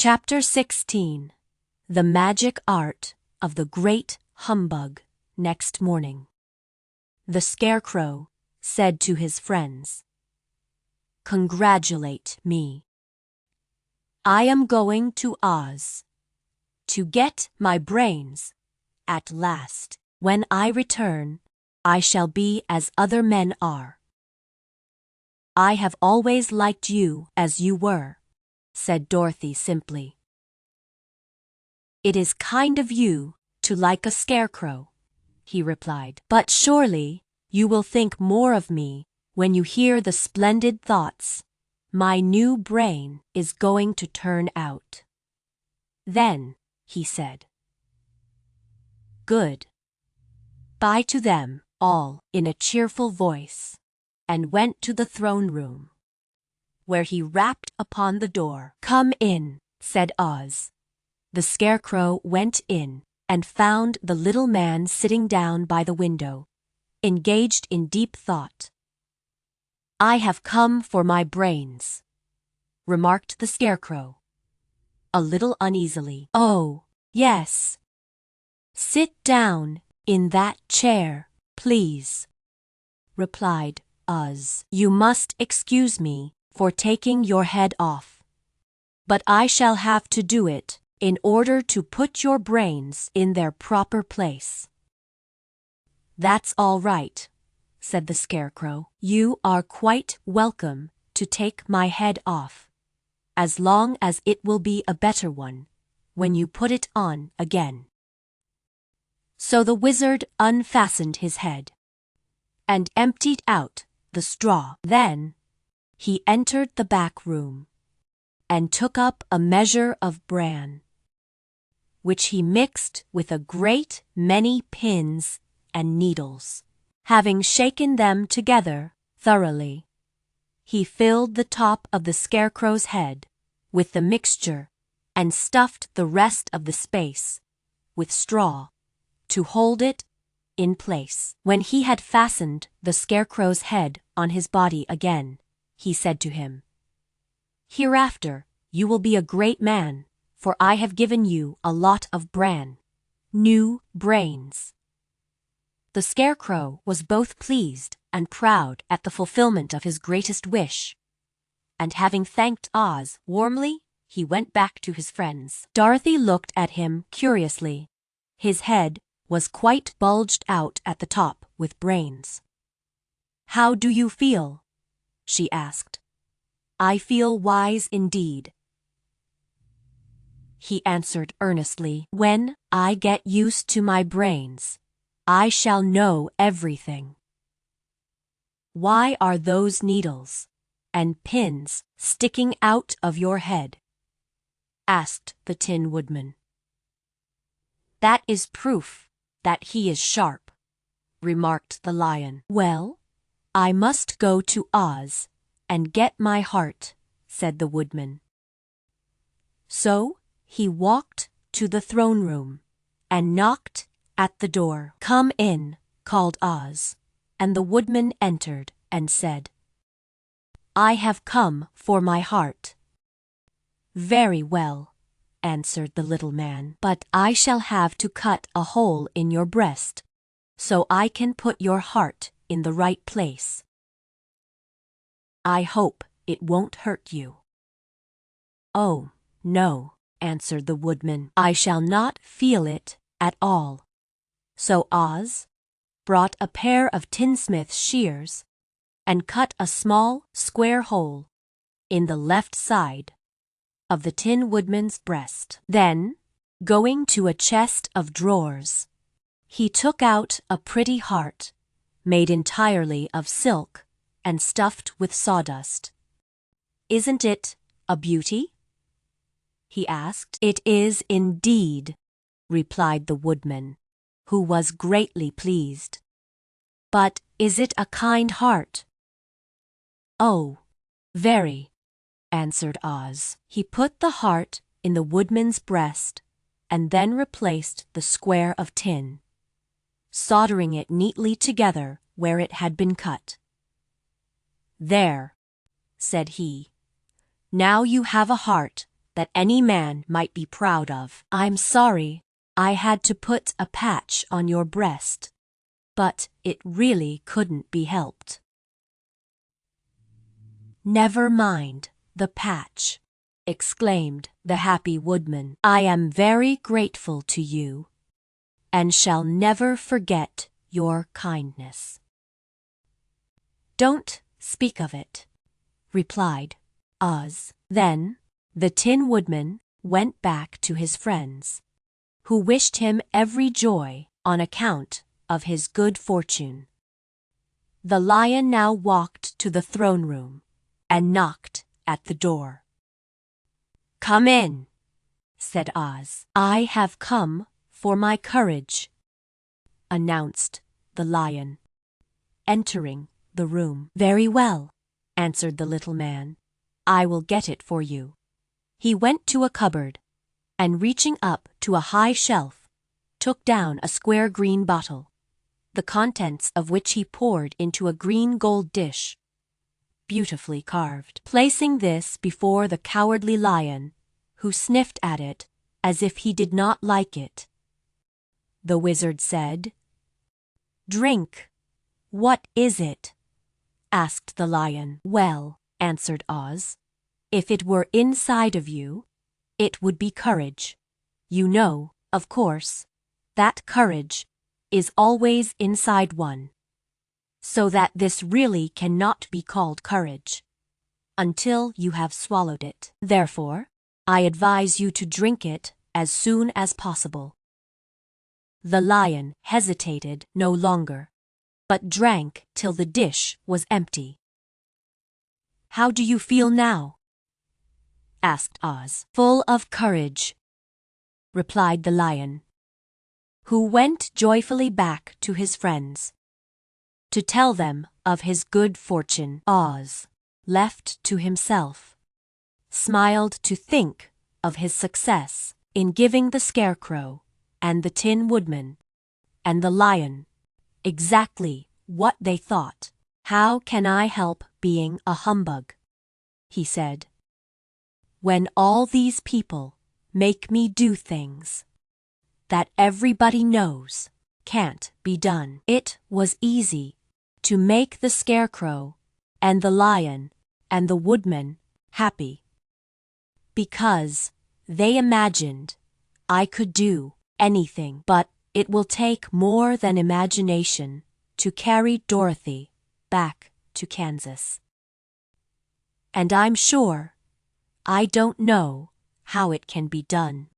Chapter 16. The Magic Art of the Great Humbug. Next morning, the Scarecrow said to his friends, "Congratulate me. I am going to Oz to get my brains at last. When I return, I shall be as other men are." "I have always liked you as you were," said Dorothy simply. "It is kind of you to like a scarecrow," he replied. "But surely you will think more of me when you hear the splendid thoughts my new brain is going to turn out." Then he said, "Good bye" to them all in a cheerful voice, and went to the throne room, where he rapped upon the door. "Come in," said Oz. The Scarecrow went in and found the little man sitting down by the window, engaged in deep thought. "I have come for my brains," remarked the Scarecrow, a little uneasily. "Oh, yes. Sit down in that chair, please," replied Oz. "You must excuse me for taking your head off, but I shall have to do it in order to put your brains in their proper place." "That's all right," said the Scarecrow. "You are quite welcome to take my head off, as long as it will be a better one when you put it on again." So the wizard unfastened his head and emptied out the straw. Then he entered the back room and took up a measure of bran, which he mixed with a great many pins and needles. Having shaken them together thoroughly, he filled the top of the Scarecrow's head with the mixture and stuffed the rest of the space with straw to hold it in place. When he had fastened the Scarecrow's head on his body again, he said to him, "Hereafter you will be a great man, for I have given you a lot of new brains." The Scarecrow was both pleased and proud at the fulfillment of his greatest wish, and having thanked Oz warmly, he went back to his friends. Dorothy looked at him curiously. His head was quite bulged out at the top with brains. "How do you feel?" she asked. "I feel wise indeed," he answered earnestly. "When I get used to my brains, I shall know everything." "Why are those needles and pins sticking out of your head?" asked the Tin Woodman. "That is proof that he is sharp," remarked the Lion. "Well, I must go to Oz and get my heart," said the Woodman. So he walked to the throne room and knocked at the door. "Come in," called Oz, and the Woodman entered and said, "I have come for my heart." "Very well," answered the little man, "but I shall have to cut a hole in your breast so I can put your heart in the right place. I hope it won't hurt you." "Oh, no," answered the Woodman. "I shall not feel it at all." So Oz brought a pair of tinsmith's shears and cut a small square hole in the left side of the Tin Woodman's breast. Then, going to a chest of drawers, he took out a pretty heart made entirely of silk and stuffed with sawdust. "Isn't it a beauty?" he asked. "It is indeed," replied the Woodman, who was greatly pleased. "But is it a kind heart?" "Oh, very," answered Oz. He put the heart in the Woodman's breast and then replaced the square of tin, soldering it neatly together where it had been cut. "There," said he. "Now you have a heart that any man might be proud of. I'm sorry I had to put a patch on your breast, but it really couldn't be helped. Never mind the patch, exclaimed the happy woodman. I am very grateful to you, and shall never forget your kindness. Don't speak of it, replied Oz. Then the Tin Woodman went back to his friends, who wished him every joy on account of his good fortune. The Lion now walked to the throne room and knocked at the door. Come in, said Oz. I have come for my courage, announced the Lion, entering the room. Very well, answered the little man. I will get it for you. He went to a cupboard, and reaching up to a high shelf, took down a square green bottle, the contents of which he poured into a green gold dish, beautifully carved. Placing this before the Cowardly Lion, who sniffed at it as if he did not like it, the wizard said, Drink. What is it? Asked the Lion. Well, answered Oz, if it were inside of you, it would be courage. You know, of course, that courage is always inside one, so that this really cannot be called courage until you have swallowed it. Therefore, I advise you to drink it as soon as possible. The Lion hesitated no longer, but drank till the dish was empty. How do you feel now? Asked Oz. Full of courage, replied the Lion, who went joyfully back to his friends to tell them of his good fortune. Oz, left to himself, smiled to think of his success in giving the Scarecrow and the Tin Woodman and the Lion exactly what they thought. How can I help being a humbug, he said, when all these people make me do things that everybody knows can't be done? It was easy to make the Scarecrow and the Lion and the Woodman happy, because they imagined I could do anything. But it will take more than imagination to carry Dorothy back to Kansas. And I'm sure I don't know how it can be done.